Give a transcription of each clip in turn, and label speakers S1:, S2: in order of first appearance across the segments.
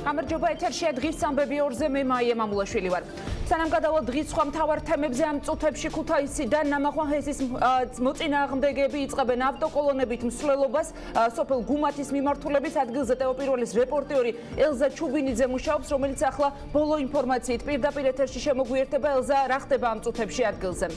S1: გამარჯობა ეთერშია დღის ამბები 2-ზე მე მაია მამულაშვილი ვარ. სანამ გადავალ დღის სხვა მთავარ თემებზე ამ წუთებში ქუთაისიდან ნამახვან ჰესის მოწინააღმდეგეები იწყებენ ავტოკოლონებით მსვლელობას სოფელ გუმათის მიმართულების ადგილზე ტელეპიროლის რეპორტიორი ელზა ჩუბინიძე მუშაობს, რომელიც ახლა ბოლო ინფორმაციით პირდაპირ ეთერში შემოგვიერთება. ელზა, რა ხდება ამ წუთებში ადგილზე?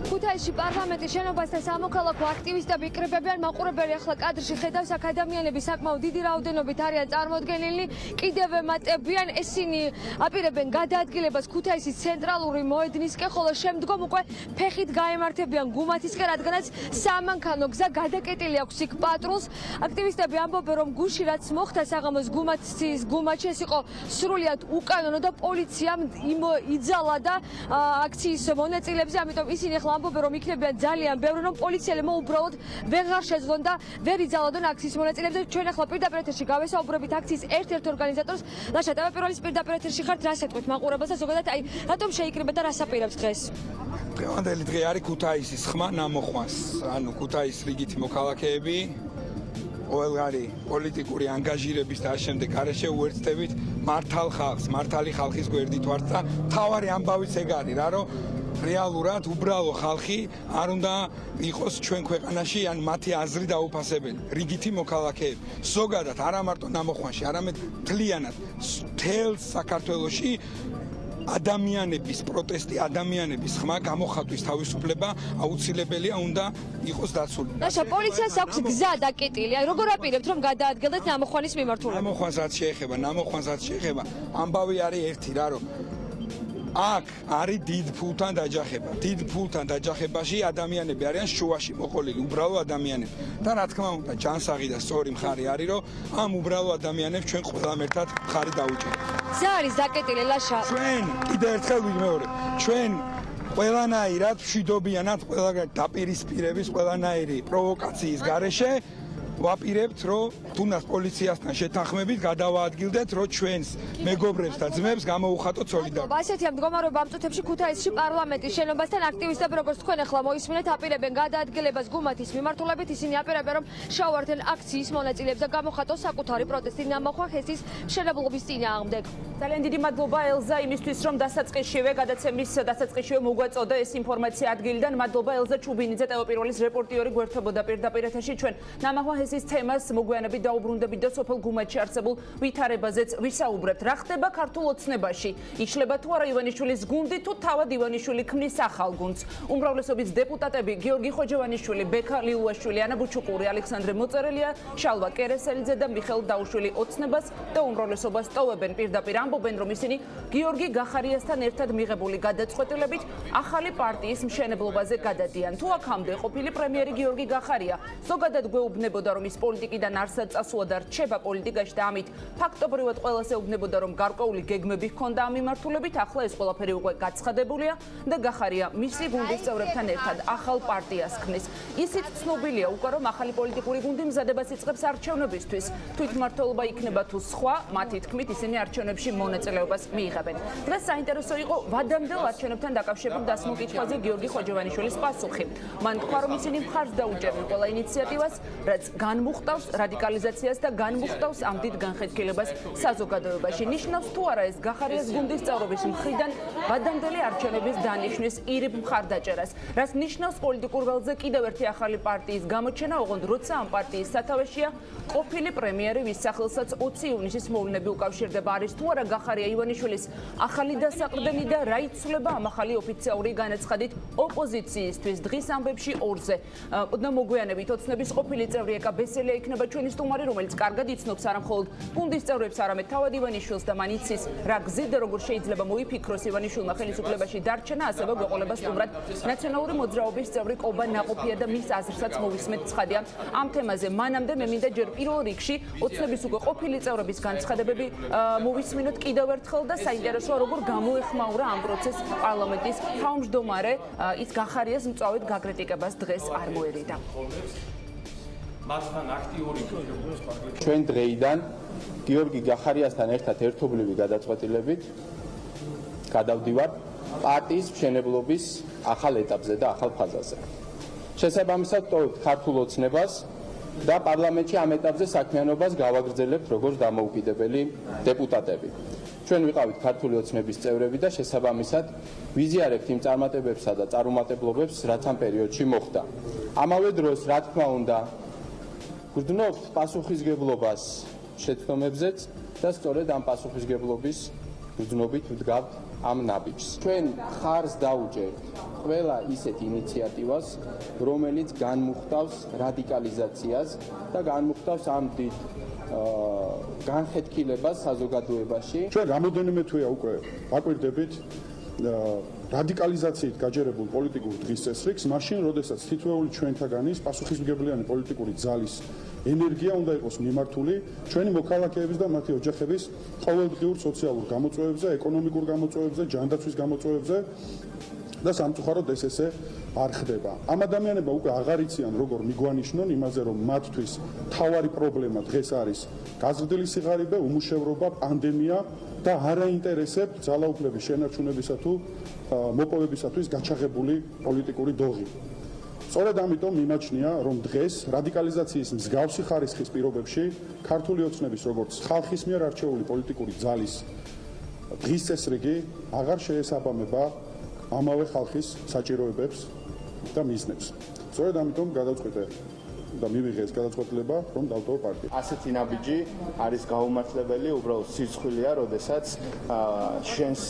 S2: ქუთაისში პარლამენტის შენობასთან სამოქალაქო აქტივისტები იკრიბებიან. მაყურებელი ახლა კადრში ხედავს, აქ ადამიანები საკმაოდ დიდი რაოდენობით არიან წარმოდგენილი. კიდევ ემატებიან, ესენი აპირებენ გადაადგილებას ქუთაისის ცენტრალური მოედნისკენ, ხოლო შემდგომ უკვე ფეხით გაემართებიან გუმათისკენ, რადგანაც სამანქანო გზა გადაკეტილი აქვს იქ პატრულს. აქტივისტები ამბობენ, რომ გუში რაც მოხდა საღამოს გუმათში ეს იყო სრულიად უკანონო და პოლიციამ იძალა და აქციის მონაწილეებზე, ამიტომ ისინი ახლა ამბობენ, რომ იქნებიან ძალიან ბევრი, რომ პოლიციელებმა უბრალოდ ვეღარ შეძლონ და ვერ იძალადონ აქციის მონაწილეებზე. ჩვენ ახლა პირდაპირ ეთერში გავესაუბრებით აქციის ერთ-ერთ ორგანიზატორს. ლაშა, ტელეპიროლის პირდაპირ ეთერში ხართ, რას ეთქვით მაყურებელს და ზოგადად რატომ შეიკრიბეთ და რას აპირებს დღეს?
S3: დღევანდელი დღე არის ქუთაისის ხმა ნამოხვანს, ანუ ქუთაისის რიგითი მოქალაქეები ყველგანი პოლიტიკური ანგაჟირების და შემდეგ გარეშე უერთდებით მართალ ხალხს, მართალი ხალხის გვერდით ვართ და თავარი ამბავიც ეგ არის რა, რომ რეალურად უბრალო ხალხი არ უნდა იყოს ჩვენ ქვეყანაში, ან მათი აზრი დაუფასებელი. რიგითი მოქალაქეები ზოგადად არა მარტო ნამოხვანში, არამედ მთლიანად მთელ საქართველოში ადამიანების პროტესტი, ადამიანების ხმა, გამოხატვის თავისუფლება აუცილებელია, უნდა იყოს დაცული.
S2: ლაშა, პოლიციას აქვს გზა დაკეტილი. როგორ აპირებთ, რომ გადაადგილდეთ ნამოხვანის მიმართულებით?
S3: ნამოხვანსაც შეეხება. ამბავი არის ერთი რა, რომ აქ არის დიდ ფულთან დაჯახება. დიდ ფულთან დაჯახებაში ადამიანები არიან შუაში მოყოლილი, უბრალო ადამიანები. და რა თქმა უნდა, ჯანსაღი და სწორი მხარე არის, რომ ამ უბრალო ადამიანებს ჩვენ ყველამ ერთად მხარი დაუჭერთ.
S2: გზა არის დაკეტილი, ლაშა.
S3: ჩვენ კიდევ ერთხელ ვიმეორებ, ჩვენ ყველანაირად მშვიდობიანად, ყველანაირად დაპირისპირების, ყველანაირი პროვოკაციის გარეშე ვაპირებთ, რომ თუნდაც პოლიციასთან შეთანხმებით გადავაადგილდეთ, რომ ჩვენს მეგობრებს და ძმებს გამოუხატოთ სოლიდარობა.
S2: ასეთია მდგომარეობა ამ წუთებში ქუთაისში პარლამენტის შენობასთან. აქტივისტები, როგორც თქვენ ახლა მოისმინეთ, აპირებენ გადაადგილებას გუმათის მიმართულებით. ისინი აპირებენ, რომ შევართენ აქციის მონაწილეებს და გამოხატოს საკუთარი პროტესტი ნამახვან ჰესის მშენებლობის წინააღმდეგ.
S1: ძალიან დიდი მადლობა ელზა იმისთვის, რომ დასაწყისშივე გადაცემის დასაწყისშივე მოგვაწოდა ეს ინფორმაცია ადგილიდან. მადლობა ელზა ჩუბინიძე, ტელეპიროლის რეპორტიორი გვერდებოდა პირდაპირ ეთერში. ჩვენ ნამახვან ჰესის თემას მოგვიანებით დაუბრუნდებით და სოფელ გუმათში არსებულ ვითარებაზეც ვისაუბრებთ. რა ხდება ქართულ ოცნებაში? იშლება თუ არა ივანიშვილის გუნდი, თუ თავად ივანიშვილი ქმნის ახალ გუნდს? უმრავლესობის დეპუტატები გიორგი ხოჯევანიშვილი, ბექა ლიუაშვილი, ანა ბუჩუკური, ალექსანდრე მოწერელია, შალვა კერესელიძე და მიხეილ დაუშვილი ოცნებას და უმრავლესობას ტოვებენ. პირდაპირ ამბობენ, რომ ისინი გიორგი გახარიასთან ერთად მიღებული გადაწყვეტილებით ახალი პარტიის მშენებლობაზე გადადიან. თუ აქამდე ყოფილი პრემიერი გიორგი გახარია ზოგადად გვეუბნებოდა, რომ ის პოლიტიკიდან არსად წასულა და რჩება პოლიტიკაში და ამით ფაქტობრივად ყველას ეუბნებოდა, რომ გარკვეული გეგმები ჰქონდა ამ მიმართულებით. ახლა ეს ყველაფერი უკვე გაცხადებულია და გახარია მისი გუნდის წევრებთან ერთად ახალ პარტიას ქმნის. ისიც ცნობილია უკვე, რომ ახალი პოლიტიკური გუნდი მზადებას იწყებს არჩევნებისთვის. თვითმმართველობა იქნება თუ სხვა, მათი თქმით ისინი არჩევნებში მონაწილეობას მიიღებენ. დღეს საინტერესო იყო ვადამდელ არჩევნებთან დაკავშირებულ დასმულ კითხვაზე გიორგი ხოჯევანიშვილის პასუხი. მან თქვა, რომ ისინი მხარს დაუჭერენ ყველა ინიციატივას, რაც განმუხტავს რადიკალიზაციას და განმუხტავს ამ დიდ განხეთქილებას საზოგადოებაში. ნიშნავს თუ არა ეს გახარიას გუნდის წევრობის მხრიდან ვადამდელი არჩევნების დანიშვნის ირიბ მხარდაჭერას, რაც ნიშნავს პოლიტიკურ ველზე კიდევ ერთი ახალი პარტიის გამოჩენა, ოღონდ როცა ამ პარტიის სათავეშია ყოფილი პრემიერი, ვის სახელსაც 20 ივნისის მოვლენები უკავშირდება. არის თუ არა გახარია ივანიშვილის ახალი დასაყრდენი და რა იცვლება ამ ახალი ოფიციალური განაცხადით ოპოზიციისთვის? დღის ამბებში 2-ზე და მოგვიანებით ოცნების ყოფილი წევრი ეკა ბესელია იქნება ჩვენი სტუმარი, რომელიც კარგად იცნობს არა მხოლოდ გუნდის წევრებს, არამედ თავად ივანიშვილს და მან იცის რა გზით და როგორ შეიძლება მოიფიქროს ივანიშვილმა ხელისუფლებაში დარჩენა, ასევე გვეყოლება სტუმრად ნაციონალური მოძრაობის წევრი კობა ნაყოფია და მის აზრსაც მოვისმენთ. ცხადია ამ თემაზე. მანამდე მე მინდა ჯერ პირველ რიგში ოცნების უკვე ყოფილი წევრების განცხადებები მოვისმინოთ კიდევ ერთხელ და საინტერესოა, როგორ გამოეხმაურა ამ პროცესს პარლამენტის თავმჯდომარე. ის გახარიას მწვავედ გაკრიტიკებას დღეს არ მოერიდა.
S4: მათთან აქტიური
S5: ჩვენ დღეიდან გიორგი გახარიასთან ერთად ერთობლივი გადაწყვეტილებით გადავდივართ პარტიის მშენებლობის ახალ ეტაპზე და ახალ ფაზაზე. შესაბამისად, ტოვებთ ქართულ ოცნებას და პარლამენტში ამ ეტაპზე საქმიანობას გავაგრძელებთ როგორც დამოუკიდებელი დეპუტატები. ჩვენ ვიყავით ქართული ოცნების წევრები და შესაბამისად ვიზიარებთ იმ წარმატებებსა და წარუმატებლობებს, რაც ამ პერიოდში მოხდა. ამავე დროს, რა თქმა უნდა, გვგრძნობთ პასუხისგებლობას შეცდომებზეც და სწორედ ამ პასუხისგებლობის გრძნობით ვდგავთ ამ ნაბიჯს. ჩვენ ხარს დაუჭერთ ყველა ისეთ ინიციატივას, რომელიც განმუხტავს რადიკალიზაციას და განმუხტავს ამ დიდ განხეთქილებას საზოგადოებაში.
S4: ჩვენ რამოდენიმე თვეა უკვე აკვირდებით რადიკალიზაციით გაჯერებულ პოლიტიკურ დღის წესრიგს, მაშინ, როდესაც თითოეული ჩვენთაგანის პასუხისმგებლიანი პოლიტიკური ძალის ენერგია უნდა იყოს მიმართული ჩვენი მოქალაქეების და მათი ოჯახების ყოველდღიურ სოციალურ გამოწვევებზე, ეკონომიკურ გამოწვევებზე, ჯანდაცვის გამოწვევებზე და სამწუხაროდ ეს ესე არ ხდება. ამ ადამიანებმა უკვე აღარ იციან როგორ მიგვანიშნონ იმაზე, რომ მათთვის მთავარი პრობლემა დღეს არის გაზრდილი სიღარიბე, უმუშევრობა, პანდემია და არ აინტერესებთ ძალაუფლების შენარჩუნებისა თუ მოპოვებისათვის გაჩაღებული პოლიტიკური დოღი. სწორედ ამიტომ მიმაჩნია, რომ დღეს რადიკალიზაციის მსგავსი ხარისხის პირობებში ქართული ოცნების როგორც ხალხის მიერ არჩეული პოლიტიკური ძალის დღის წესრიგი აღარ შეესაბამება ამავე ხალხის საჭიროებებს და მიზნებს. სწორედ ამიტომ გადავწყვიტე და მივიღე ეს გადაწყვეტილება, რომ დავტოვო პარტია.
S5: ასეთი ნაბიჯი არის გაუმართლებელი, უბრალოდ სირცხვილია, როდესაც შენს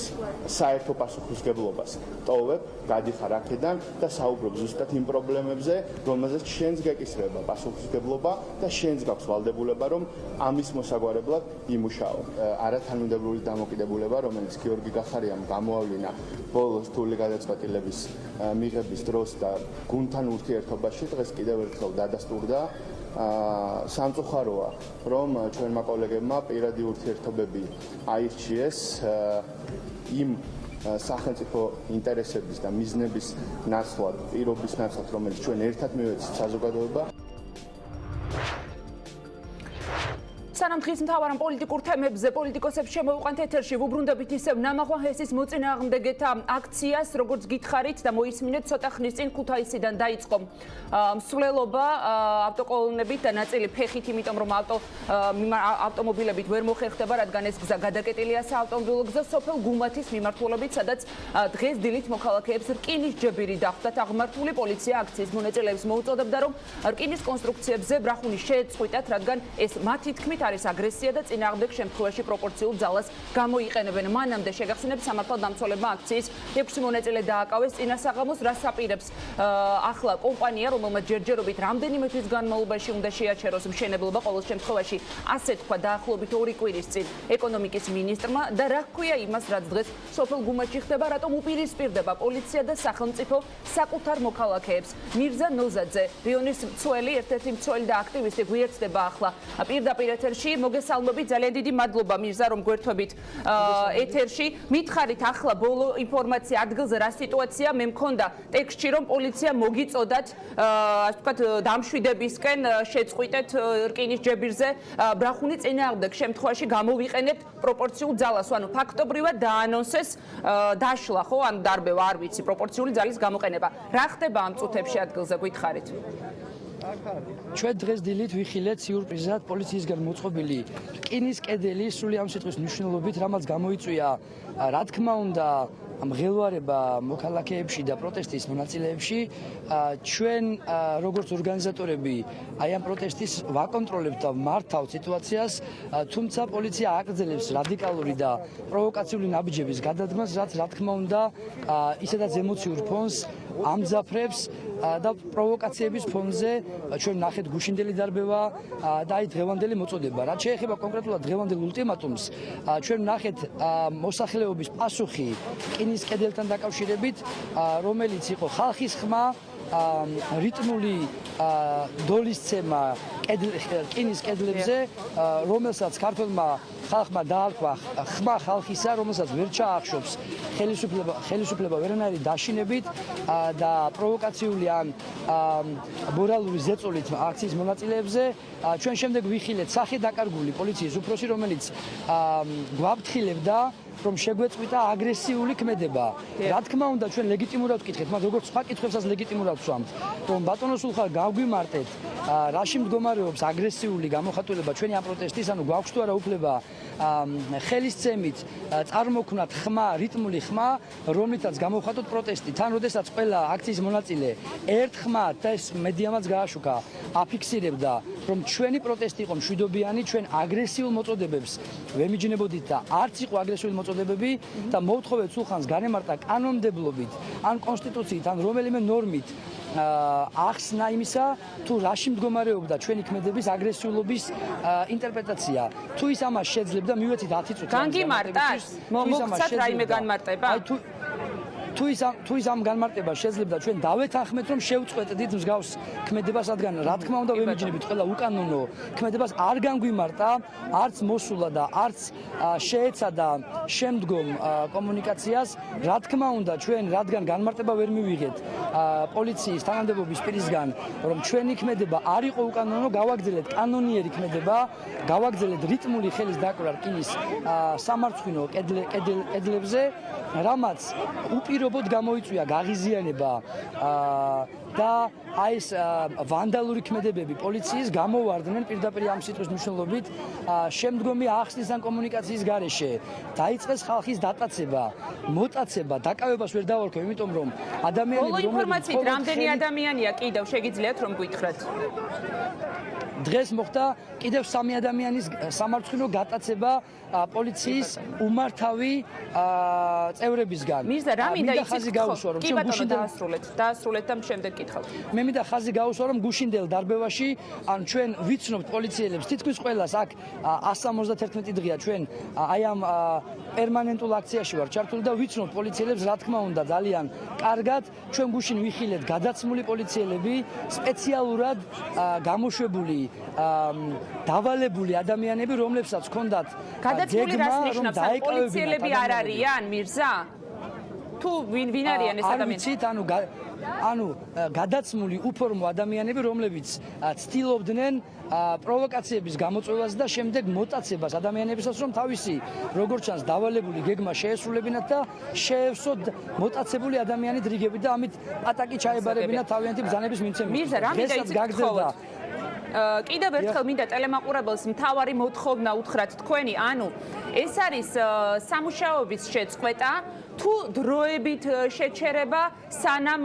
S5: საერთო პასუხისგებლობას ტოვებ, გადიხარ აქედან და საუბრობ ზუსტად იმ პრობლემებზე, რომელზეც შენს გეკისრება პასუხისგებლობა და შენს გაქვს ვალდებულება, რომ ამის მოსაგვარებლად იმუშაო. არათანმიმდევრული დამოკიდებულება, რომელიც გიორგი გახარიამ გამოავლინა ბოლოს რთული გადაწყვეტილების მიღების დროს და გუნდთან ურთიერთობაში, დღეს კიდევ ერთხელ დადასტურდა. სამწუხაროა, რომ ჩვენმა კოლეგებმა პირადი ურთიერთობები აირჩიეს იმ სახელმწიფო ინტერესების და მიზნების ნაცვლად, პირობის ნაცვლად, რომელიც ჩვენ ერთად მივეცით საზოგადოება.
S1: სანამ დღის მთავარ პოლიტიკურ თემებზე პოლიტიკოსებს შემოვიყვანთ ეთერში, ვუბრუნდებით ისევ ნამახვა ჰესის მოწინააღმდეგეთა აქციას, როგორც გითხარით და მოისმინეთ ცოტა ხნის წინ ქუთაისიდან დაიწყო მსვლელობა ავტოკოლონებით და ნაწილი ფეხით, იმიტომ რომ ავტომობილებით ვერ მოხერხდება, რადგან ეს გზა გადაკეტილია საავტომობილო გზა სოფელ გუმათის მიმართულებით, სადაც დღეს დილით მოქალაქეებს რკინის ჯებირი დახვდათ აღმართული. პოლიცია აქციის მონაწილეებს მოუწოდებდა, რომ რკინის კონსტრუქციებზე ბრახუნი შეეწყვიტათ, რადგან ეს მათი თქმით არის აგრესია და წინააღმდეგ შემთხვევაში პროპორციულ ძალას გამოიყენებენ. მანამდე შეგახსენებთ, სამართალდამცველებმა აქციის 6 მონაწილე დააკავეს წინასაღამოს, რაც აპირებს ახლა კომპანია, რომელმაც ჯერჯერობით რამდენიმე თვის განმავლობაში უნდა შეაჩეროს მშენებლობა, ყოველ შემთხვევაში ასე თქვა დაახლოებით 2 კვირის წინ ეკონომიკის მინისტრმა და რა ჰქვია იმას, რაც დღეს სოფელ გუმათში ხდება, რატომ უპირისპირდება პოლიცია და სახელმწიფო საკუთარ მოქალაქეებს. მირზა ნოზაძე, რიონის მცველი, ერთ-ერთი მცველი და აქტივისტი გვიერთდება ახლა პირდაპირ ეთერში. მოგესალმებით, ძალიან დიდი მადლობა მირზა, რომ გვერდთვებით ეთერში. მითხარით ახლა ბოლო ინფორმაცია ადგილზე რა სიტუაცია? მე მქონდა ტექსტში, რომ პოლიცია მოგიწოდათ, ასე ვთქვათ, დამშვიდებისკენ შეწყვიტეთ რკინის ჯებირზე ბრახუნი, წინააღმდეგ შემთხვევაში გამოვიყენებთ პროპორციულ ძალას. ანუ ფაქტობრივად დაანონსეს დაშლა, ხო? ანუ დარბევა, არ ვიცი, პროპორციული ძალის გამოყენება. რა ხდება ამ წუთებში ადგილზე, გითხარით?
S6: ჩვენ დღეს დილით ვიხილეთ სიურპრიზად პოლიციისგან მოწყობილი რკინის კედელი სრული ამ სიტყვის მნიშვნელობით, რამაც გამოიწვია, რა თქმა უნდა, მღელვარება მოქალაქეებში და პროტესტის მონაწილეებში. ჩვენ როგორც ორგანიზატორები აი ამ პროტესტის ვაკონტროლებთ და მართავთ სიტუაციას, თუმცა პოლიცია აგრძელებს რადიკალური და პროვოკაციული ნაბიჯების გადადგმას, რაც რა თქმა უნდა ისედაც ემოციურ ფონს ამძაფრებს და პროვოკაციების ფონზე ჩვენ ნახეთ გუშინდელი დარბევა და აი დღევანდელი მოწოდება. რაც შეეხება კონკრეტულად დღევანდელ ულტიმატუმს, ჩვენ ნახეთ მოსახლეობის პასუხი რკინის კედელთან დაკავშირებით, რომელიც იყო ხალხის ხმა, რიტმული დოლისცემა რკინის კედლებზე, რომელსაც ქართველმა ხალხმა დაარქვა ხმა ხალხისა, რომელსაც ვერ ჩაახშობს ხელისუფლება ვერანაირი დაშინებით და პროვოკაციული ან მორალური ზეწოლით აქციის მონაწილეებზე. ჩვენ შემდეგ ვიხილეთ სახელდაკარგული პოლიციის უფროსი, რომელიც გვაფრთხილებდა რომ შეგვეწყვიტა აგრესიული ქმედება. რა თქმა უნდა, ჩვენ ლეგიტიმურად ვკითხეთ, მაგრამ როგორც სხვა კითხვებსაც ლეგიტიმურად ვსვამთ, რომ ბატონო სულხან გავგვიმარტეთ, რაში მდგომარეობს აგრესიული გამოხატულება ჩვენი ამ პროტესტის, ანუ გვაქვს თუ არა უფლება ხელისცემით წარმოქმნათ ხმა, რიტმული ხმა, რომლითაც გამოვხატოთ პროტესტი. თან, როდესაც ყველა აქციის მონაწილე ერთ ხმად და ეს მედიამაც გააშუქა, აფიქსირებდა, რომ ჩვენი პროტესტი იყო მშვიდობიანი, ჩვენ აგრესიულ მოწოდებებს ვემიჯნებოდით და არც იყო აგრესიული მოწოდებები და მოვთხოვეთ სულხანს განემარტა კანონმდებლობით, ან კონსტიტუციით, ან რომელიმე ნორმით ახსნა იმისა, თუ რაში მდგომარეობდა ჩვენი ქმედების აგრესიულობის ინტერპრეტაცია. თუ ის ამას შეძლებდა, მივეცით 10 წუთი.
S1: განგიმარტას? მოგცათ რაიმე განმარტება?
S6: თუ ის ამ განმარტებას შეძლებდა, ჩვენ დავეთანხმეთ, რომ შევწყვეტდით მსგავს ქმედებას, რადგან რა თქმა უნდა ვემიჯნებით ყველა უკანონო ქმედებას არ განგვიმარტა, არც მოსულა და არც შეეცადა შემდგომ კომუნიკაციას. რა თქმა უნდა, ჩვენ რადგან განმარტება ვერ მივიღეთ პოლიციის თანამდებობის პირისგან, რომ ჩვენი ქმედება არ იყო უკანონო, გავაგრძელეთ კანონიერი ქმედება, გავაგრძელეთ რიტმული ხელის დაკვრა რკინის სამარცხვინო კედლებზე, რამაც უპირობოდ გამოიწვია გაღიზიანება და აი ეს ვანდალური ქმედებები პოლიციის გამოვარდნენ პირდაპირ ამ სიტყვის მნიშვნელობით შემდგომი ახსნის ან კომუნიკაციის გარეშე. დაიწყეს ხალხის დატაცება, მოტაცება, დაკავებას ვერ დავარქვევ, იმიტომ რომ ადამიანები
S1: ბოლო ინფორმაციით რამდენი ადამიანია კიდევ შეგიძლიათ რომ გითხრათ?
S6: დღეს მოხდა კიდევ 3 ადამიანის სამარცხვინო გატაცება პოლიციის უმართავი წევრებისგან.
S1: მირზა, რა მინდა იცით?
S6: გაუსვა რომ
S1: კი ბატონო, დაასრულეთ და შემდეგ გითხავთ.
S6: მე მინდა ხაზი გაუსვა რომ გუშინდელ დარბევაში ან ჩვენ ვიცნობთ პოლიციელებს თითქმის ყველას აქ 171 დღეა ჩვენ აი ამ პერმანენტულ აქციაში ვარ ჩართული და ვიცნობთ პოლიციელებს რა თქმა უნდა ძალიან კარგად ჩვენ გუშინ ვიხილეთ გადაცმული პოლიციელები სპეციალურად გამოშვებული დავალებული ადამიანები რომლებსაც ჰქონდათ
S1: გადაცმული რას ნიშნავს? პოლიციელები არ არიან მირზა? თუ ვინ არიან ეს ადამიანები?
S6: ანუ გადაცმული უფორმო ადამიანები, რომლებიც ცდილობდნენ პროვოკაციების გამოწვევას და შემდეგ მოტაცებას ადამიანებისაც, რომ თავისი როგორც ჩანს დავალებული გეგმა შეესრულებინათ და შეევსოთ მოტაცებული ადამიანის რიგები და ამით ატაკი ჩაებარებინათ თავიანთი ბრძანების მიმცემით.
S1: მირზა, რა მინდა იცით გთხოვოთ? კიდევ ერთხელ მინდა ტელემაყურებელს მთავარი მოთხოვნა უთხრათ თქვენი, ანუ ეს არის სამუშაოების შეწყვეტა თუ დროებით შეჩერება სანამ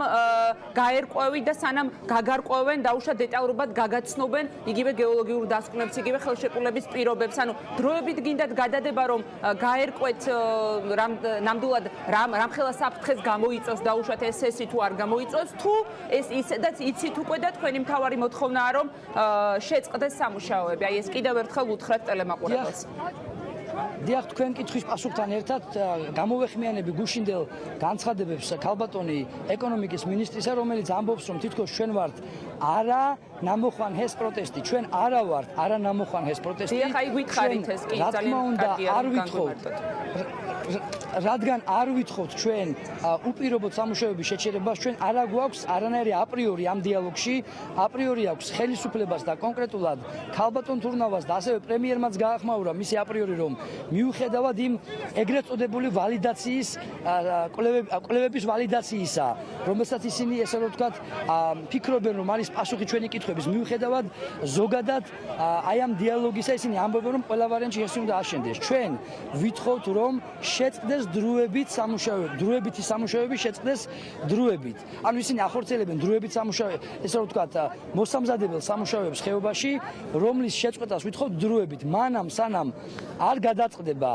S1: გაერკვევით და სანამ გაგარკვევენ დაუშვათ დეტალურად გაგაცნობენ იგივე გეოლოგიურ დასკვნებს, იგივე ხელშეკრულების პირობებს, ანუ დროებით გინდათ გადადება რომ გაერკვეთ ნამდვილად რამ ხელა საფრთხეს გამოიწვევს დაუშვათ SS-ი თუ არ გამოიწვევს, თუ ეს ისედაც იცით უკვე და თქვენი მთავარი მოთხოვნაა რომ შეწყდეს სამუშაოები. აი ეს კიდევ ერთხელ უთხრათ ტელემაყურებელს.
S6: დიახ, თქვენ კითხვის პასუხთან ერთად გამოვეხმიანები გუშინდელ განცხადებებს ქალბატონი ეკონომიკის მინისტრისა, რომელიც ამბობს, რომ თითქოს ჩვენ ვართ არა ნამოხვან ჰეს პროტესტი, ჩვენ არა ვართ არა ნამოხვან ჰეს პროტესტი.
S1: დიახ, აი გითხარით ეს კი ძალიან კარგია რომ განგვიმარტოთ.
S6: რადგან არ ვითხოვთ ჩვენ უპირობოდ სამუშაოების შეჩერებას, ჩვენ არა გვაქვს არანაირი აპრიორი ამ დიალოგში, აპრიორი აქვს ხელისუფლებას და კონკრეტულად ქალბატონ თურნავას და ასევე პრემიერმაც გაახმაურა მისი აპრიორი, რომ მიუხედავად იმ ეგრეთ წოდებული ვალიდაციის კვლევების ვალიდაციისა, რომელსაც ისინი ესე რომ ვთქვათ, ფიქრობენ, რომ არის პასუხი ჩვენი კითხვების, მიუხედავად ზოგადად აი ამ დიალოგისა ისინი ამბობენ, რომ ყველა ვარიანტი ეს უნდა აშენდეს. ჩვენ ვითხოვთ, რომ შეწყდეს დროებითი სამუშაოები შეწყდეს დროებით. ანუ ისინი ახორციელებენ დროებით სამუშაოებს, ესე რომ ვთქვათ, მოსამზადებელ სამუშაოებს ხეობაში, რომლის შეწყვეტას ვითხოვთ დროებით. მანამ სანამ არ გადაწყდება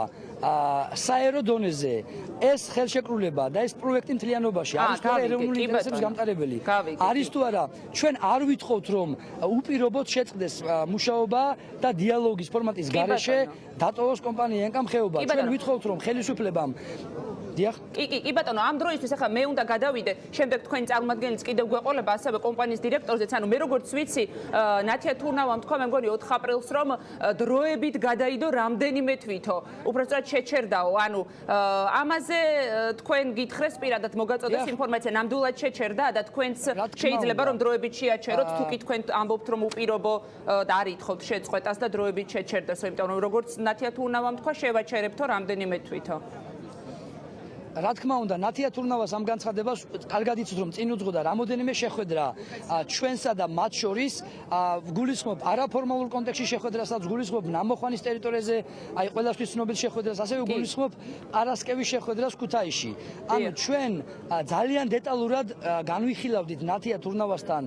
S6: საერო დონეზე ეს ხელშეკრულება და ეს პროექტი მთლიანობაში არის თუ არა ეროვნული ინტერესების გამტარებელი. არის თუ არა, ჩვენ არ ვითხოვთ, რომ უპირობოდ შეწყდეს მუშაობა და დიალოგის ფორმატის გარეშე დატოვოს კომპანია ენკამ ხეობა. ჩვენ ვითხოვთ, რომ ხელისუფლებამ დიახ.
S1: კი ბატონო, ამ დროისთვის ახლა მე უნდა გადავიდე, შემდეგ თქვენი წარმომადგენლიც კიდევ გვეყოლება ასევე კომპანიის დირექტორზეც, ანუ მე როგორც ვიცი, ნათია თურნავამ თქვა, მე მგონი 4 აპრილს, რომ დროებით გადაიდო რამდენიმე თვითო. უბრალოდ შეჩერდაო, ანუ ამაზე თქვენ გითხრეს პირადად მოგაწოდეს ინფორმაცია, ნამდვილად შეჩერდა და თქვენც შეიძლება რომ დროებით შეაჩეროთ, თუ კი თქვენ ამბობთ რომ უპირობო და არ ითხოვთ შეწყვეტას და დროებით შეჩერდეს, იმიტომ რომ როგორც ნათია თურნავამ თქვა, შევაჩერებთო რამდენიმე თვითო.
S6: რა თქმა უნდა, ნათია თურნავას ამ განცხადებას კარგად იცით, რომ წინ უძღოდა რამოდენიმე შეხვედრა ჩვენსა და მათ შორის, გულისხმობ არაფორმალურ კონტექსტში შეხვედრასაც, გულისხმობ ნამოხვანის ტერიტორიაზე, აი ყველასთვის ცნობილ შეხვედრას, ასევე გულისხმობ პარასკევის შეხვედრას ქუთაისში. ანუ ჩვენ ძალიან დეტალურად განვიხილავდით ნათია თურნავასთან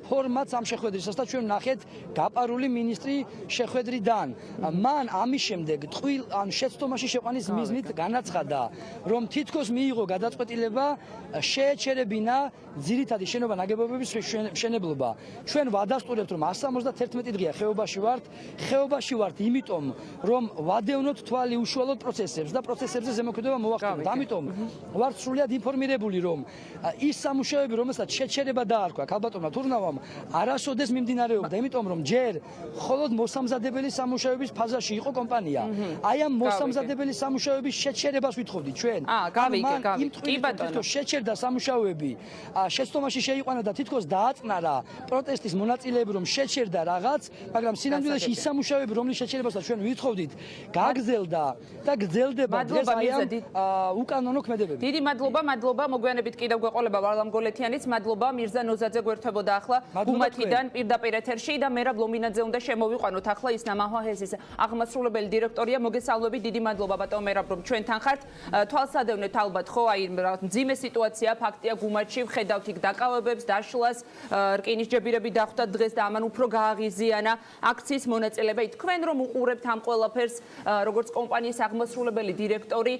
S6: ფორმატს ამ შეხვედრისას და ჩვენ ვნახეთ გაპარული მინისტრი შეხვედრიდან. მან ამის შემდეგ ან შეცდომაში შეყვანის მიზნით განაცხადა, რომ თითქოს მიიღო გადაწყვეტილება შეეჩერებინა ძირითადი შენობა ნაგებობების მშენებლობა. ჩვენ ვადასტურებთ, რომ 171 დღეა ხეობაში ვართ, იმიტომ რომ ვადევნოთ თვალი უშუალოდ პროცესებს და პროცესებზე ზემოქმედება მოვახდინოთ. ამიტომ ვართ სრულიად ინფორმირებული, რომ ის სამუშაოები, რომელსაც შეჩერება დაარქვა ქალბატონმა თურნავამ, არასოდეს მიმდინარეობდა, იმიტომ რომ ჯერ მხოლოდ მოსამზადებელი სამუშაოების ფაზაში იყო კომპანია. აი ამ მოსამზადებელი სამუშაოების შეჩერებას ვითხოვდით ჩვენ.
S1: კი ბატონო,
S6: შეჩერდა სამუშაოები, შეცდომაში შეიყვანა და თითქოს დააწნარა პროტესტის მონაწილეები, რომ შეჩერდა რაღაც, მაგრამ სინამდვილეში ის სამუშაოები, რომლის შეჩერებასაც ჩვენ ვითხოვდით, გაგრძელდა და გრძელდება დღეს აი ამ უკანონო ქმედებები.
S1: დიდი მადლობა, მოგვიანებით კიდევ გვეყოლება ვარლამ გოლეთიანიც, მადლობა მირზა ნოზაძე გვერდებოდა ახლა გუმათიდან პირდაპირ ეთერში და მერაბ ლომინაძე უნდა შემოვიყვანოთ ახლა ის ნამაჰვა ჰესის აღმასრულებელი დირექტორია. მოგესალმებით, დიდი მადლობა ბატონო მერაბ, რომ ჩვენთან ხართ. თვალსადევნეთ ალბათ ხო, აი მძიმე სიტუაცია ფაქტია გუმათში, ვხედავთ იქ დაკავებებს, დაშლას, რკინისჯებირები დახვდათ დღეს და ამან უფრო გააღიზიანა აქციის მონაწილეობა. თქვენ რომ უყურებთ ამ ყველაფერს, როგორც კომპანიის აღმასრულებელი დირექტორი,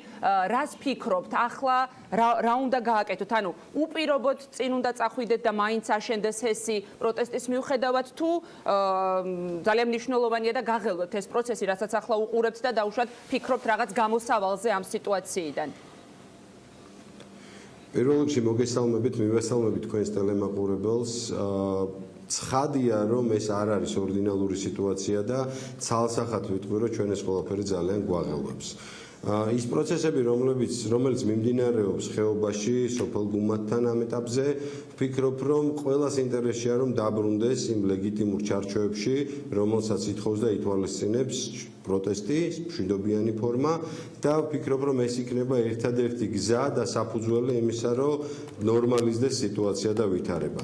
S1: რას ფიქრობთ ახლა, რა უნდა გააკეთოთ? ანუ უპირობოდ წინ უნდა წახვიდეთ და მაინც აშენდეს ჰესი პროტესტის მიუხედავად, თუ ძალიან მნიშვნელოვანია და გაღელვებთ ეს პროცესი, რასაც ახლა უყურებთ და დაუშვათ ფიქრობთ რაღაც გამოსავალზე ამ სიტუაციიდან?
S7: პირველ რიგში მოგესალმებით, მივესალმებით თქვენს ტელემაყურებელს. ცხადია, რომ ეს არ არის ორდინალური სიტუაცია და ცალსახად ვიტყვი, რომ ჩვენ ეს ყველაფერი ძალიან გვაღელვებს. ის პროცესები, რომელიც მიმდინარეობს ხეობაში, სოფელ გუმათთან ამ ეტაპზე, ვფიქრობ, რომ ყველას ინტერესია, რომ დაბრუნდეს იმ ლეგიტიმურ ჩარჩოებში, რომელსაც ითხოვს და ითვალისწინებს პროტესტი, მშვიდობიანი ფორმა და ვფიქრობ, რომ ეს იქნება ერთადერთი გზა და საფუძველი იმისა, რომ ნორმალიზდეს სიტუაცია და ვითარება.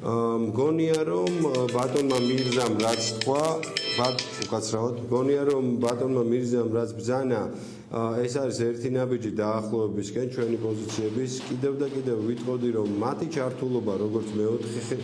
S7: მგონია, რომ ბატონმა მირზამ რაც თქვა, უკაცრავად, მგონია, რომ ბატონმა მირზამ რაც ბრძანა, ეს არის ერთი ნაბიჯი დაახლოებისკენ ჩვენი პოზიციების. კიდევ და კიდევ ვიტყოდი, რომ მათი ჩართულობა, როგორც მეოთხე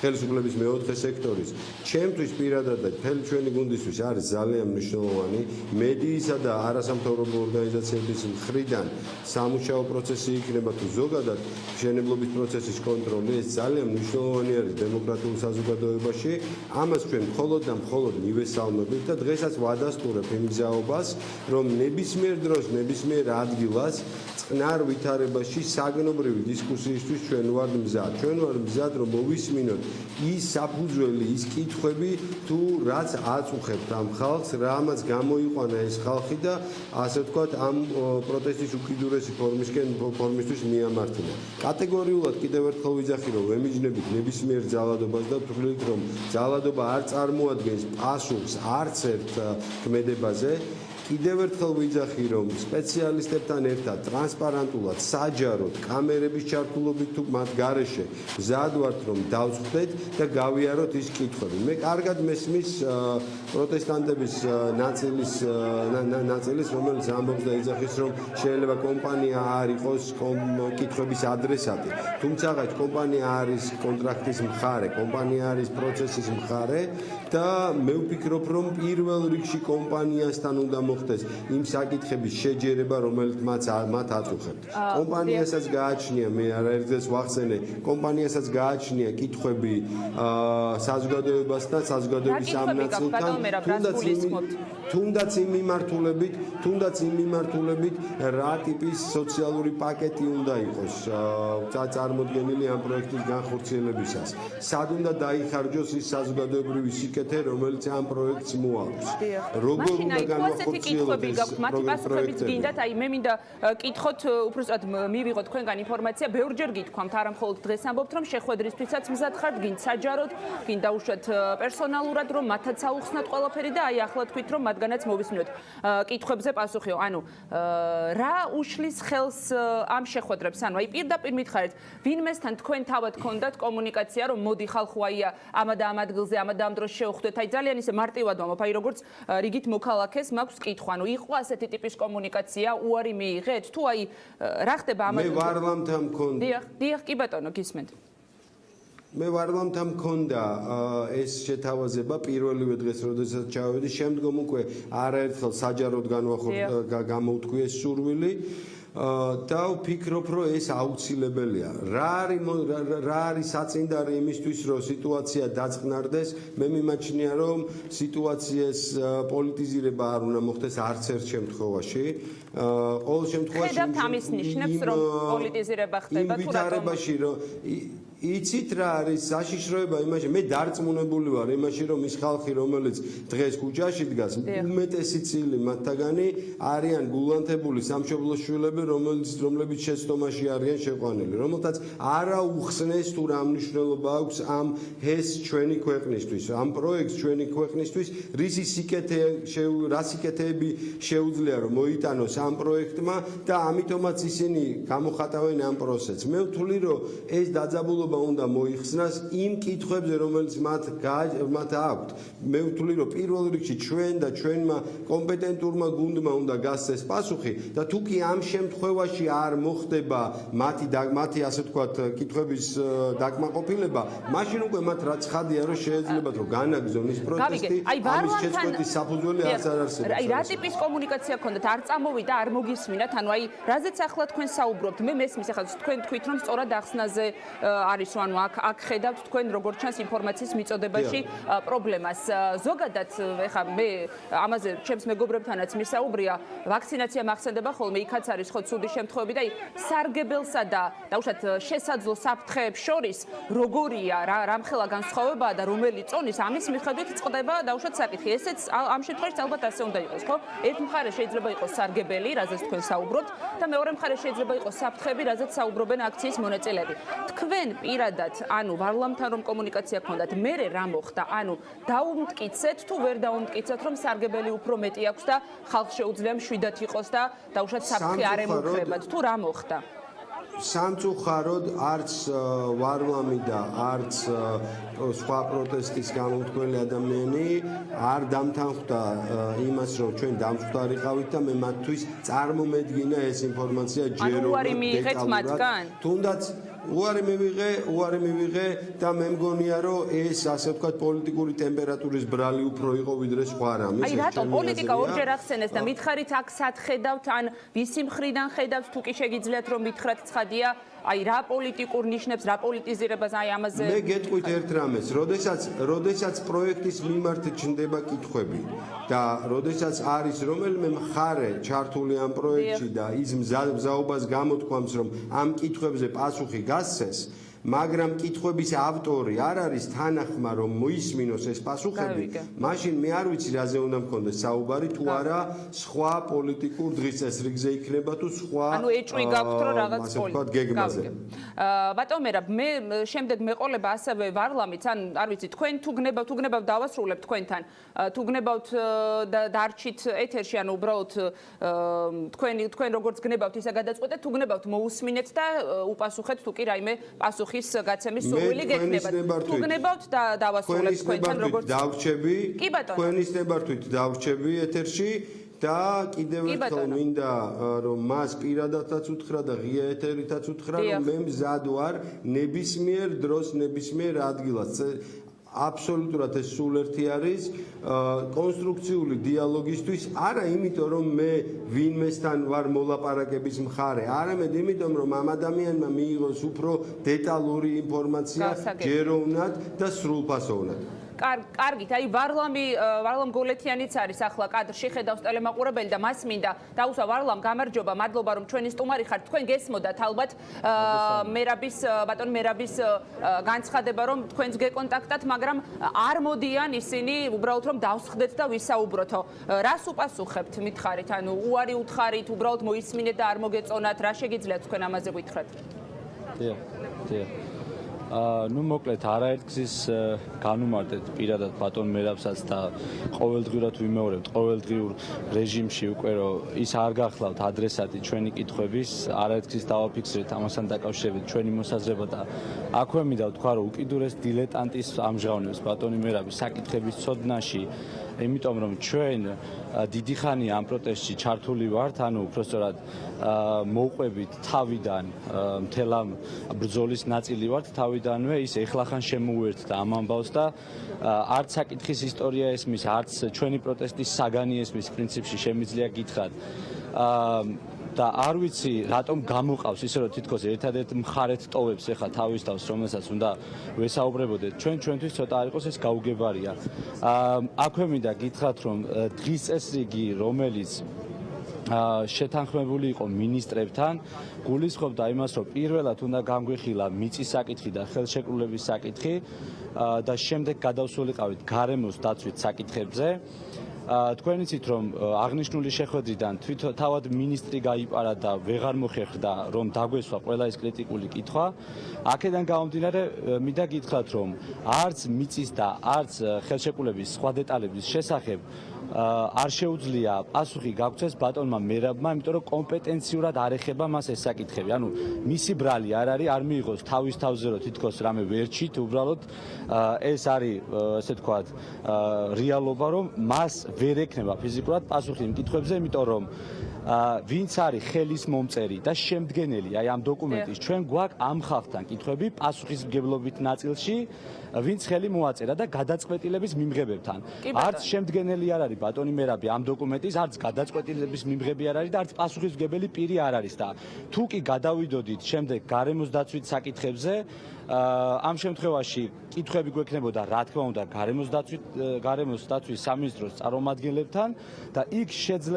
S7: ხელისუფლების მეოთხე სექტორის, ჩემთვის პირადად და მთელი ჩვენი გუნდისთვის არის ძალიან მნიშვნელოვანი. მედიისა და არასამთავრობო ორგანიზაციების მხრიდან სამუშაო პროცესი იქნება თუ ზოგადად მშენებლობის პროცესის კონტროლი, ეს ძალიან მნიშვნელოვანი არის დემოკრატიულ საზოგადოებაში. ამას ჩვენ მხოლოდ და მხოლოდ მივესალმებით და დღესაც ვადასტურებ იმ გზაობას, რომ ნებისმიერ დროს, ნებისმიერ ადგილას წყნარ ვითარებაში საგნობრივი დისკუსიისთვის ჩვენ ვართ მზად. ჩვენ ვართ მზად, რომ მოვისმინოთ ის საფუძველი, ის კითხვები, თუ რაც აწუხებთ ამ ხალხს, რამაც გამოიყვანა ეს ხალხი და ასე ვთქვათ, ამ პროტესტის უკიდურესი ფორმისთვის მიამართლა. კატეგორიულად კიდევ ერთხელ ვიძახი, რომ ვემიჯნებით ნებისმიერ ძალადობას და ვთვლით, რომ ძალადობა არ წარმოადგენს პასუხს არც ერთ ქმედებაზე. კიდევ ერთხელ ვიძახი, რომ სპეციალისტებთან ერთად ტრანსპარენტულად, საჯაროდ, კამერების ჩართულობით თუ მათ გარეშე მზად ვართ, რომ დავწყვდეთ და გავიაროთ ის კითხვები. მე კარგად მესმის პროტესტანტების ნაწილის, რომელიც ამბობს და იძახის, რომ შეიძლება კომპანია არ იყოს კითხვების ადრესატი. თუმცა კომპანია არის კონტრაქტის მხარე, კომპანია არის პროცესის მხარე და მე ვფიქრობ, რომ პირველ რიგში კომპანიასთან უნდა მოხდეს იმ საკითხების შეჯერება, რომელიც მათ აწუხებთ. კომპანიასაც გააჩნია, მე არაერთგზეს ვახსენე, კომპანიასაც გააჩნია კითხვები საზოგადოებასთან, საზოგადოების ამ ნაწილთან, თუნდაც იმ მიმართულებით, რა ტიპის სოციალური პაკეტი უნდა იყოს წარმოდგენილი ამ პროექტის განხორციელებისას. სად უნდა დაიხარჯოს ის საზოგადოებრივი სიკეთე, რომელიც ამ პროექტს მოაქვს. როგორ უნდა განხორციელდეს
S1: მათი პასუხებიც გინდათ, აი მე მინდა კითხოთ, უბრალოდ მივიღოთ თქვენგან ინფორმაცია, ბევრჯერ გითქვამთ, არა მხოლოდ დღეს ამბობთ, რომ შეხვედრისთვისაც მზად ხართ, გინდ საჯაროდ, გინდ დაუშვათ პერსონალურად, რომ მათაც აუხსნათ ყველაფერი და აი ახლა თქვით, რომ მათგანაც მოვისმინოთ კითხვებზე პასუხიო. ანუ რა უშლის ხელს ამ შეხვედრებს? ანუ აი პირდაპირ მითხარით, ვინმესთან თქვენ თავად გქონდათ კომუნიკაცია, რომ მოდი ხალხო აი ამა და ამ ადგილზე, ამა და ამ დროს შევხვდეთ. აი ძალიან ისე მარტივად ვამბობ, აი როგორც რიგით მოქალაქეს მაქვს კითხვა. ანუ იყო ასეთი ტიპის კომუნიკაცია, უარი მიიღეთ? თუ აი რა ხდება ამ
S7: მე ვარლამთან მქონდა.
S1: დიახ, კი ბატონო, გისმენთ.
S7: მე ვარლამთან მქონდა ეს შეთავაზება პირველივე დღეს, როდესაც ჩავედი, შემდგომ უკვე არაერთხელ საჯაროდ გამოვთქვი ეს სურვილი. და ვფიქრობ, რომ ეს აუცილებელია. რა არის საწინდარი იმისთვის, რომ სიტუაცია დაწყნარდეს? მე მიმაჩნია, რომ სიტუაციას პოლიტიზირება არ უნდა მოხდეს არც ერთ შემთხვევაში. ყოველ შემთხვევაში
S1: ხედავთ ამის ნიშნებს, რომ პოლიტიზირება ხდება თუ
S7: ვითარებაში, რომ იცით რა არის საშიშროება იმაში, მე დარწმუნებული ვარ იმაში, რომ ის ხალხი, რომელიც დღეს ქუჩაში დგას, უმეტესი წილი მათთაგანი არიან გულანთებული სამშობლოს შვილები, რომლებიც შეცდომაში არიან შეყვანილი, რომელთაც არა უხსნეს თუ რა მნიშვნელობა აქვს ამ ჰეს ჩვენი ქვეყნისთვის, ამ პროექტს ჩვენი ქვეყნისთვის, რა სიკეთეები შეუძლია რომ მოიტანოს ამ პროექტმა და ამიტომაც ისინი გამოხატავენ ამ პროცესს. მე ვთვლი, რომ ეს დაძაბულობა უნდა მოიხსნას იმ კითხვებზე, რომელიც მათ აქვთ. მე ვთვლი, რომ პირველ რიგში ჩვენ და ჩვენმა კომპეტენტურმა გუნდმა უნდა გასცეს პასუხი და თუ კი ამ შემთხვევაში არ მოხდება მათი ასე ვთქვათ კითხვების დაკმაყოფილება, მაშინ უკვე მათ რაც ხადია, რომ შეეძლებათ რომ განაგზონ ის პროტესტი, ამის შეწყვეტის საფუძველი არც არ არსებობს.
S1: აი რა ტიპის კომუნიკაცია გქონდათ? არ წამოვიდა, არ მოგისმინათ, ანუ აი რაზეც ახლა თქვენ საუბრობთ, მე მესმის ახლა თქვენ თქვით, რომ სწორად ახსნაზე არის, ანუ აქ ხედავთ თქვენ როგორც ჩანს ინფორმაციის მიწოდებაში პრობლემას. ზოგადად ეხლა მე ამაზე ჩემს მეგობრებთანაც მისაუბრია, ვაქცინაცია მახსენდება ხოლმე, იქაც არის ხო ცუდი შემთხვევები და აი სარგებელსა და დაუშვათ შესაძლო საფრთხეებს შორის როგორია, რამხელა განსხვავებაა და რომელი წონის ამის მიხედვით წყდება დაუშვათ საკითხი. ესეც ამ შემთხვევაში ალბათ ასე უნდა იყოს, ხო? ერთ მხარე შეიძლება იყოს სარგებელი, რაზეც თქვენ საუბრობთ და მეორე მხარე შეიძლება იყოს საფრთხეები, რაზეც საუბრობენ აქციის მონაწილეები. თქვენ პირადად, ანუ ვარლამთან რომ კომუნიკაცია გქონდათ, მერე რა მოხდა? ანუ დაუმტკიცეთ თუ ვერ დაუმტკიცეთ, რომ სარგებელი უფრო მეტი აქვს და ხალხ შეუძლია მშვიდად იყოს და დაუშვათ საფრთხე არ ემუქრებათ, თუ რა მოხდა?
S7: სამწუხაროდ არც ვარლამი და არც სხვა პროტესტის გამომთქველი ადამიანი არ დამთანხმდა იმას, რომ ჩვენ დამხვდარიყავით და მე მათთვის წარმომედგინა ეს ინფორმაცია ჯერჯერობით.
S1: უარი მიიღეთ მათგან?
S7: თუნდაც უარი მივიღე და მე მგონია, რომ ეს ასე ვთქვათ პოლიტიკური ტემპერატურის ბრალი უფრო იყო ვიდრე სხვა რამე.
S1: აი რატო პოლიტიკა ორჯერ ახსენეს და მითხარით აქ სად ხედავთ, ან ვისი მხრიდან ხედავთ, თუ კი შეგიძლიათ რომ მითხრათ ცხადია, აი რა პოლიტიკურ ნიშნებს, რა პოლიტიზირებას აი ამაზე.
S7: მე გეტყვით ერთ რამეს, როდესაც პროექტის მიმართ ჩნდება კითხვები და როდესაც არის რომელიმე მხარე ჩართული ამ პროექტში და ის მზაობას გამოთქვამს, რომ ამ კითხვებზე პასუხი გასცეს, მაგრამ კითხვების ავტორი არ არის თანახმა, რომ მოისმინოს ეს პასუხები, მაშინ მე არ ვიცი რაზე უნდა მქონდეს საუბარი, თუ არა სხვა პოლიტიკურ დღის წესრიგზე იქნება თუ სხვა
S1: ანუ ეჭვი გაქვთ რომ რაღაც
S7: გეგმაზე.
S1: ბატონ მერაბ, მე შემდეგ მეყოლება ასევე ვარლამიც, ან არ ვიცი, თქვენ თუ გნებავთ დავასრულებ თქვენთან, თუ გნებავთ დარჩით ეთერში, ანუ უბრალოდ თქვენ როგორც გნებავთ ისა გადაწყვეტეთ, თუ გნებავთ მოусმინეთ და უპასუხეთ თუ კი რაიმე პასუხი გაცემის სურვილი გექნებათ. თუ გნებავთ და დავასრულებ თქვენთან როგორც
S7: დავრჩები.
S1: კი ბატონო.
S7: თქვენის ნებართვით დავრჩები ეთერში და კიდევ ერთხელ მინდა რომ მას პირადადაც უთხრა და ღია ეთერითაც უთხრა, რომ მე მზად ვარ ნებისმიერ დროს, ნებისმიერ ადგილას აბსოლუტურად ეს სულ ერთი არის კონსტრუქციული დიალოგისთვის, არა იმიტომ რომ მე ვინმესთან ვარ მოლაპარაკების მხარე, არამედ იმიტომ რომ ამ ადამიანმა მიიღოს უფრო დეტალური ინფორმაცია ჯეროვნად და სრულფასოვნად.
S1: კარგით, აი ვარლამ გოლეთიანიც არის ახლა კადრში, ხედავს ტელემაყურებელი და მას მინდა დაუსვა ვარლამ, გამარჯობა, მადლობა რომ ჩვენი სტუმარი ხართ. თქვენ გესმოდათ ალბათ ბატონ მერაბის განცხადება, რომ თქვენს გეკონტაქტათ, მაგრამ არ მოდიან ისინი, უბრალოდ რომ დავსხდეთ და ვისაუბროთო. რას უპასუხებთ, მითხარით, ანუ უარი უთხარით, უბრალოდ მოისმინეთ და არ მოგეწონათ, რა შეგიძლიათ თქვენ ამაზე გითხრათ?
S8: დიახ. ну მოკლედ არაერთ გზის განუმარტეთ პირადად ბატონ მერაბსაც და ყოველდღიურად ვიმეორებთ ყოველდღიურ რეჟიმში უკვე რომ ის არ გახლავთ ადრესატი ჩვენი კითხვების არაერთ გზის დავაფიქსირეთ ამასთან დაკავშირებით ჩვენი მოსაზრება და აქვე მინდა ვთქვა რომ უკიდურეს დილეტანტის ამჟღავნებს ბატონი მერაბი საკითხების ცოდნაში იმიტომ რომ ჩვენ დიდი ხანია ამ პროტესტში ჩართული ვართ, ანუ უბრალოდ მოვყვებით თავიდან მთელ ამ ბრძოლის ნაწილი ვართ თავიდანვე, ის ეხლახან შემოუერთდა ამ ამბავს და არც საკითხის ისტორია ესმის, არც ჩვენი პროტესტის საგანი ესმის პრინციპში შემიძლია გითხრათ. და არ ვიცი რატომ გამოყავს ისე რომ თითქოს ერთადერთ მხარეთ ტოვებს ახლა თავის თავს რომელსაც უნდა ვესაუბრებოდეთ ჩვენთვის ცოტა არ იყოს ეს გაუგებარია აქვე მინდა გითხრათ რომ დღის წესრიგი რომელიც შეთანხმებული იყო მინისტრებთან გულისხმობდა იმას რომ პირველად უნდა განგვიხილა მიწის საკითხი და ხელშეკრულების საკითხი და შემდეგ გადავსულიყავით გარემოს დაცვით საკითხებზე თქვენ იცით რომ აღნიშნული შეხვედრიდან თავად მინისტრი გაიპარა და ვეღარ მოხერხდა რომ დაგვესვა ყველა ეს კრიტიკული კითხვა აქედან გამომდინარე მინდა გითხრათ რომ არც მიწის და არც ხელშეკრულების სხვა დეტალების შესახებ არ შეუძლია პასუხი გაგცეს ბატონმა მერაბმა, იმიტომ რომ კომპეტენციურად არ ეხება მას ეს საკითხები. ანუ მისი ბრალი არ არის, არ მიიღოს თავის თავზე რომ თითქოს რამე ვერჩით, უბრალოდ ეს არის, ესე ვთქვათ, რეალობა, რომ მას ვერ ექნება ფიზიკურად პასუხი იმ კითხვებზე, იმიტომ რომ ვინც არის ხელის მომწერი და შემდგენელი აი ამ დოკუმენტის ჩვენ გვაქვს ამ ხალხთან კითხვები პასუხისმგებლობით ნაწილში ვინც ხელი მოაწერა და გადაწყვეტილების მიმღებებთან არც შემდგენელი არ არის ბატონი მერაბი ამ დოკუმენტის არც გადაწყვეტილების მიმღები არ არის და არც პასუხისმგებელი პირი არ არის და თუ კი გადავიდოდით შემდეგ გარემოს დაცვით საკითხებზე ამ შემთხვევაში კითხვები გვექნებოდა რა თქმა უნდა გარემოს დაცვის სამინისტროს წარმომადგენლებთან და იქ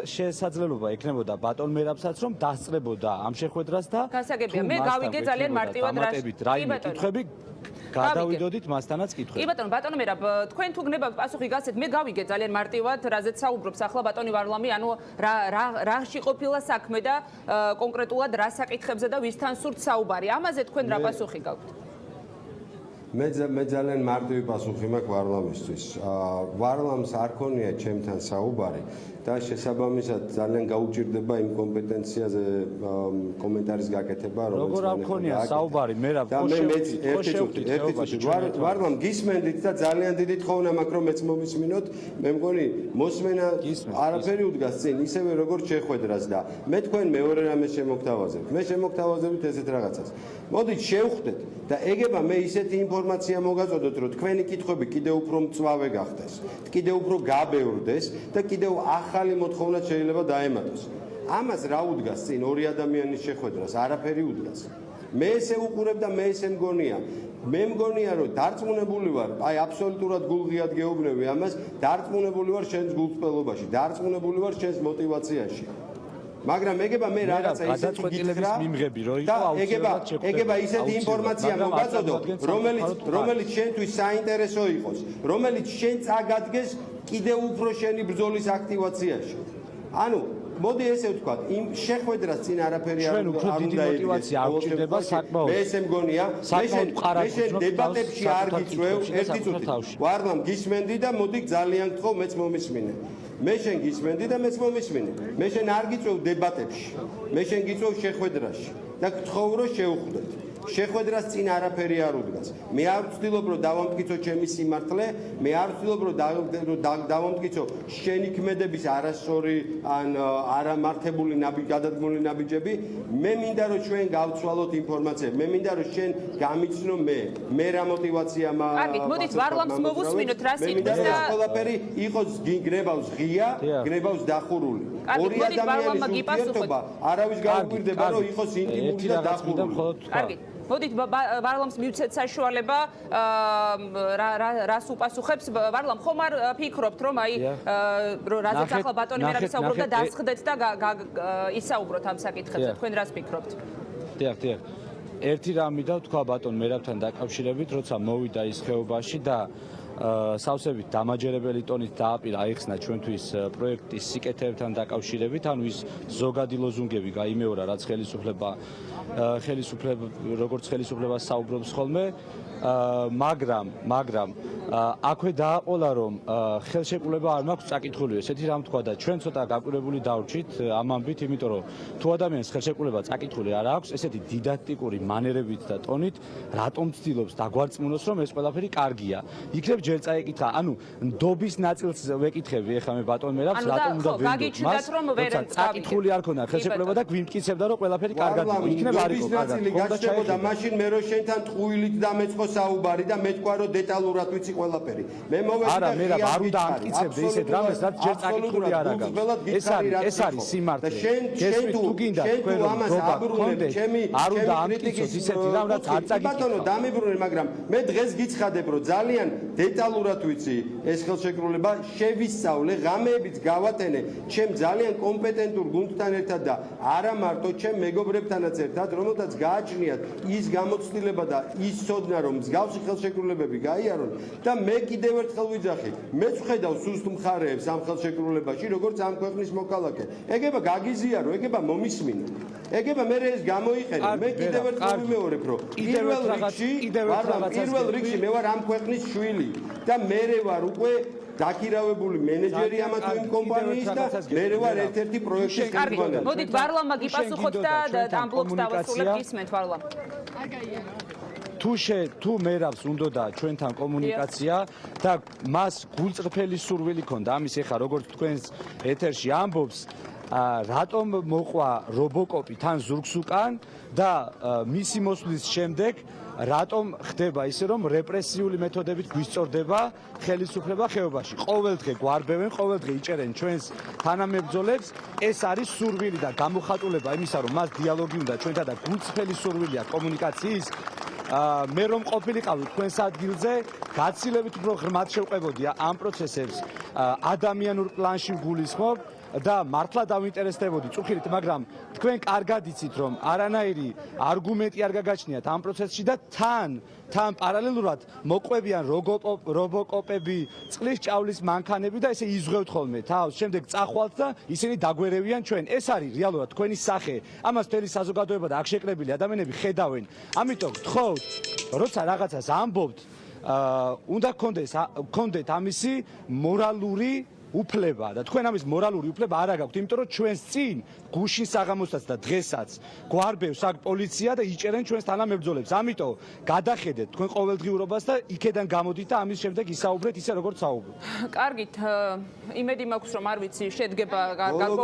S8: შესაძლებლობა ექნებოდა ბატონ მერაბსაც რომ დასწრებოდა ამ შეხვედრას და
S1: გასაგებია მე გავიგე ძალიან მარტივად
S8: რაიმე კითხვები გადავიდოდით მასთანაც კითხვები.
S1: კი ბატონო მერაბ თქვენ თუ გნებავთ პასუხი გასცეთ მე გავიგე ძალიან მარტივად რაზეც საუბრობს ახლა ბატონი ვარლამი ანუ რაში ყოფილა საქმე და კონკრეტულად რა საკითხებზე და ვისთან სურთ საუბარი ამაზე თქვენ რა პასუხი გაქვთ
S7: მე ძალიან მარტივი პასუხი მაქვს ვარლამისთვის. ვარლამს არ ქონია ჩემთან საუბარი და შესაბამისად ძალიან გაუჭირდება იმ კომპეტენციაზე კომენტარის გაკეთება,
S8: რომელიც როგორ არ ქონია საუბარი, მერაბ,
S7: ვარლამ გისმენდით და ძალიან დიდი თხოვნა მაქვს რომ მეც მომისმინოთ. მე მგონი მოსმენა არაფერი უდგას წინ, ისევე როგორც შეხვედრას და მე თქვენ მეორე რამეს შემოგთავაზებთ. მე შემოგთავაზებთ ესეთ რაღაცას. მოდით შევხვდეთ და ეგება მე ისეთი ინფორმაცია მოგაწოდოთ, რომ თქვენი კითხვები კიდევ უფრო მწვავე გახდეს, კიდევ უფრო გაბევრდეს და კიდევ ახალი მოთხოვნა შეიძლება დაემატოს. ამას რა უდგას წინ ორი ადამიანის შეხვედრას? არაფერი უდგას. მე ესე უყურებ და მე ესე მგონია. მე მგონია რომ დარწმუნებული ვარ, აი აბსოლუტურად გულღიად გეუბნები ამას, დარწმუნებული ვარ შენს გულწრფელობაში, დარწმუნებული ვარ შენს мотиваციაში. მაგრამ ეგება მე რაღაცა ისეთი გითხრა და ეგება ისეთი ინფორმაცია მოგაწოდო, რომელიც შენთვის საინტერესო იყოს, რომელიც შენ წაგადგეს კიდევ უფრო შენი ბრძოლის აქტივაციაში. ანუ მოდი ესე ვთქვათ, იმ შეხვედრას წინ არაფერი არ უნდა
S8: мотиваცია აღჭირდება საკმაოდ.
S7: მე ესე მგონია, მე შენ დებატებში არ გიწვევ, ერთი წუთი. ვარლამ გისმენდი და მოდი ძალიან გთხოვ, მეც მომისმინე. მე შენ გისმენდი და მეც მომისმინე. მე შენ არ გიწვევ დებატებში. მე შენ გიწვევ შეხვედრაში და გთხოვ რომ შევხვდეთ. შეხვედრას წინ არაფერი არ უდგას. მე არ ვცდილობ რომ დავამტკიცო ჩემი სიმართლე, მე არ ვცდილობ რომ დავამტკიცო შენი ქმედების არასწორი ან არამართებული გადადგმული ნაბიჯები. მე მინდა რომ ჩვენ გავცვალოთ ინფორმაციები. მე მინდა რომ შენ გამიცნო მე რა მოტივაცია მაქვს.
S1: კარგით, მოდით ვარლამს მოვუსმინოთ რა სიტყვის და
S7: ყველაფერი იყოს გნებავს ღია, გნებავს დახურული. ორი ადამიანის ურთიერთობა არავის გაუკვირდება რომ იყოს ინტიმური და დახურული.
S1: კარგით. მოდით ვარლამს მივცეთ საშუალება რას უპასუხებს ვარლამ ხომ არ ფიქრობთ რომ აი რაზეც ახლა ბატონი მერაბი საუბრობდა დასხდეთ და ისაუბროთ ამ საკითხებზე თქვენ რას ფიქრობთ?
S8: დიახ. ერთი რამი და თქვა ბატონ მერაბთან დაკავშირებით, როცა მოვიდა ის ხეობაში და სავსებით დამაჯერებელი ტონით დააპირა აიხსნა ჩვენთვის პროექტის სიკეთეებთან დაკავშირებით, ანუ ის ზოგადი ლოზუნგები გაიმეორა, რაც როგორც ხელისუფლებას საუბრობს ხოლმე, მაგრამ აქვე დააყოლა რომ ხელშეკრულება არ მაქვს წაკითხული, ესეთი რამ თქვა და ჩვენ ცოტა გაკვირვებული დავრჩით ამ ამბით, იმიტომ რომ თუ ადამიანს ხელშეკრულება წაკითხული არ აქვს, ესეთი დიდაქტიკური მანერებით და ტონით რატომ ცდილობს დაგვარწმუნოს რომ ეს ყველაფერი კარგია. იქნებ ჯერ წაეკითხა, ანუ ნდობის ნაწილს ვეკითხები ეხლა მე ბატონ მერაბს, რატომ უნდა ვენდოთ მას, როცა წაკითხული არ ქონდა ხელშეკრულება და გვიმტკიცებდა რომ ყველაფერი კარგად იყო. იქნებ არ იყო კარგად.
S7: გაშდებოდა მაშინ მე რო შენთან ტყუილით დამეწყო საუბარი და მე თქვა რომ დეტალურად ვიცი ყველაფერი. მე მოვედი
S8: არა, მე არ უნდა ამტკიცებდე ისეთ რამეს, რაც ჯერ წაკითხული არ აქვს. ეს არის სიმართლე. გესმით თუ გინდა თქვენ რომ გქონდეთ, არ უნდა ამტკიცოთ ისეთი რამ, რაც არ წაკითხა.
S7: ბატონო, დამიბრუნე, მაგრამ მე დღეს გიცხადებ, რომ ძალიან დეტალურად ვიცი ეს ხელშეკრულება, შევისწავლე, ღამეებიც გავატენე ჩემ ძალიან კომპეტენტურ გუნდთან ერთად და არა მარტო ჩემ მეგობრებთანაც ერთად, რომელთაც გააჩნიათ ის გამოცდილება და ის ცოდნა, რომ მსგავსი ხელშეკრულებები გაიარონ და მე კიდევ ერთხელ ვიძახი, მეც ვხედავ სუსტ მხარეებს ამ ხელშეკრულებაში, როგორც ამ ქვეყნის მოქალაქე. ეგება გაგიზიარო, ეგება მომისმინო. ეგება მე ეს გამოიყენე. მე კიდევ ერთხელ ვიმეორებ, რომ პირველ რიგში მე ვარ ამ ქვეყნის შვილი და მე ვარ უკვე დაქირავებული მენეჯერი ამა თუ იმ კომპანიის და მე ვარ ერთ-ერთი პროექტის
S1: ხელმძღვანელი. მოდით ვარლამმა გიპასუხოთ და ამ ბლოკს დავასრულებთ, ისმენთ ვარლამ.
S8: თუ მერაბს უნდოდა ჩვენთან კომუნიკაცია და მას გულწრფელი სურვილი ქონდა ამის ეხა როგორც თქვენს ეთერში ამბობს რატომ მოყვა რობოკოპი თან ზურგს უკან და მისი მოსვლის შემდეგ რატომ ხდება ისე რომ რეპრესიული მეთოდებით გვისწორდება ხელისუფლება ხეობაში. ყოველდღე გვარბევენ, ყოველდღე იჭერენ ჩვენს თანამებრძოლებს. ეს არის სურვილი და გამოხატულება იმისა, რომ მას დიალოგი უნდა ჩვენთან და გულწრფელი სურვილია კომუნიკაციის. მე რომ ყოფილიყავი თქვენს ადგილზე, გაცილებით უფრო ღრმად შევყვებოდია ამ პროცესებს ადამიანურ პლანში ვგულისხმობ და მართლა დავინტერესდებოდი წუხილით, მაგრამ თქვენ კარგად იცით, რომ არანაირი არგუმენტი არ გაგაჩნიათ ამ პროცესში და თან პარალელურად მოყვებიან რობოკოპები, წყლის ჭავლის მანქანები და ესე იზღვევთ ხოლმე თავს, შემდეგ წახვალთ და ისინი დაგვერევიან ჩვენ. ეს არის რეალურად თქვენი სახე. ამას მთელი საზოგადოება და აქ შეკრებილი ადამიანები ხედავენ. ამიტომ გთხოვთ, როცა რაღაცას ამბობთ, უნდა გქონდეთ ამისი მორალური უფლება და თქვენ ამის მორალური უფლება არ გაქვთ, იმიტომ რომ ჩვენს წინ გუშინ საღამოსაც და დღესაც გვარბევს აქ პოლიცია და იჭერენ ჩვენს თანამებრძოლებს. ამიტომ გადახედეთ თქვენ ყოველდღიურობას და იქედან გამოდით და ამის შემდეგ ისაუბრეთ ისე როგორც საუბრობთ.
S1: კარგით, იმედი მაქვს რომ არ ვიცი, შედგება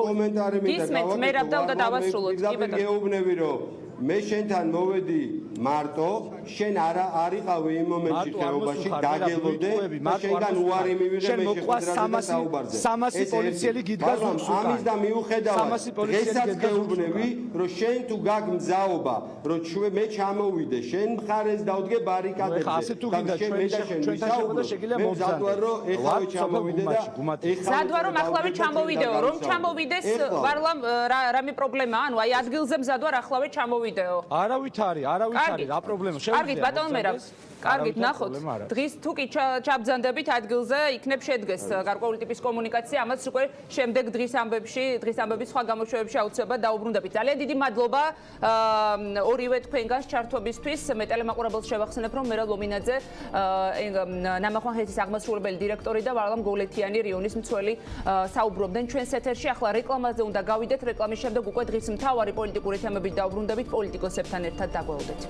S7: კომენტარი
S1: ისმენთ მერაბ და უნდა დავასრულოთ. კი ბატონო.
S7: გეუბნები რომ მე შენთან მოვედი მარტო, შენ არიყავი იმ მომენტში ხეობაში, დაგელოდე და შენგან უარი მივიღე მე შეხვედრაზე საუბარზე.
S8: 300 პოლიციელი გიდგა ზურგს უკან.
S7: ამის და მიუხედავად, დღესაც გეუბნები, რომ შენ თუ გაგ მძაობა, რომ მე ჩამოვიდე, შენ მხარეს დავდგე ბარიკადებზე. და შენ მე და შენ ვისაუბრო. მე მზადვარ რომ ეხლა ჩამოვიდე და
S1: მზადვარ რომ ახლავე ჩამოვიდეო, რომ ჩამოვიდეს ვარლამ რამე პრობლემაა, ანუ აი ადგილზე მზადვარ ახლავე ჩამოვიდეო.
S8: არავით არის, რა პრობლემა შეგვიძლია.
S1: კარგით, ბატონო მერაბ. კარგით, ნახოთ. დღის თუ კი ჩაბრძანდებით ადგილზე, იქნებ შედგეს გარკვეული ტიპის კომუნიკაცია, ამას უკვე შემდეგ დღის ამბების სხვა გამოშვებებში აუცილებლად დაუბრუნდებით. ძალიან დიდი მადლობა ორივე თქვენგანს ჩართობისთვის. მე ტელემაყურებელს შევახსენებ, რომ მერაბ ლომინაძე, ნამახვან ჰესის აღმასრულებელი დირექტორი და ვარლამ გოვლეთიანი რიონის მცველი საუბრობდნენ ჩვენს ეთერში. ახლა რეკლამაზე უნდა გავიდეთ, რეკლამის შემდეგ უკვე დღის მთავარი პოლიტიკური თემებით დაუბრუნდებით. პოლიტიკოსებთან ერთად დაგვეულდეთ.